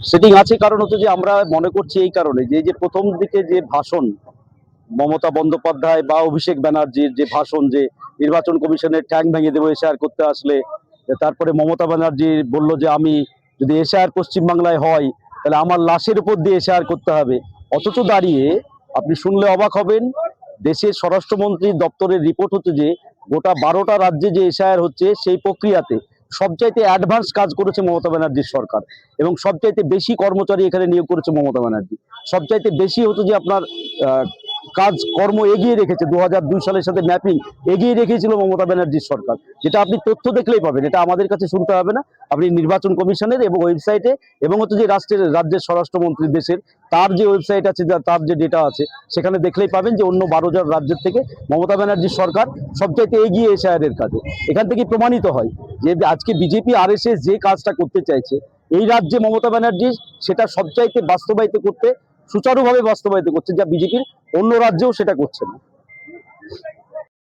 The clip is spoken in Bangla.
সেটিং আছে, কারণ হচ্ছে যে আমরা মনে করছি এই কারণে যে যে প্রথম দিকে যে ভাষণ মমতা বন্দ্যোপাধ্যায় বা অভিষেক ব্যানার্জির যে ভাষণ, যে নির্বাচন কমিশনের ট্যাং ভেঙে দেবো এসআইআর করতে আসলে, তারপরে মমতা ব্যানার্জি বলল যে আমি যদি এসআইআর পশ্চিমবাংলায় হয় তাহলে আমার লাশের উপর দিয়ে এসআইআর করতে হবে। অথচ দাঁড়িয়ে আপনি শুনলে অবাক হবেন, দেশের স্বরাষ্ট্রমন্ত্রীর দপ্তরের রিপোর্ট হচ্ছে যে গোটা 12টা রাজ্যে যে এসআইআর হচ্ছে সেই প্রক্রিয়াতে সবচাইতে অ্যাডভান্স কাজ করেছে মমতা ব্যানার্জির সরকার, এবং সবচাইতে বেশি কর্মচারী এখানে নিয়োগ করেছে মমতা ব্যানার্জি। সবচাইতে বেশি হতো যে আপনার কাজ কর্ম এগিয়ে রেখেছে, 2002 সালের সাথে ম্যাপিং এগিয়ে রেখেছিল মমতা ব্যানার্জির সরকার। যেটা আপনি তথ্য দেখলেই পাবেন, এটা আমাদের কাছে শুনতে হবে না। আপনি নির্বাচন কমিশনের এবং ওয়েবসাইটে এবং হচ্ছে যে রাজ্যের স্বরাষ্ট্রমন্ত্রী দেশের তার যে ওয়েবসাইট আছে, তার যে ডেটা আছে, সেখানে দেখলেই পাবেন যে অন্য 12 রাজ্যের থেকে মমতা ব্যানার্জির সরকার সবচাইতে এগিয়ে এসআইআর কাজে। এখান থেকে প্রমাণিত হয় যে আজকে বিজেপি আরএসএস যে কাজটা করতে চাইছে এই রাজ্যে মমতা ব্যানার্জি সেটা সবচাইতে বাস্তবায়িত করতে, সুচারুভাবে বাস্তবায়িত করছে, যা বিজেপির অন্য রাজ্যেও সেটা করছে না।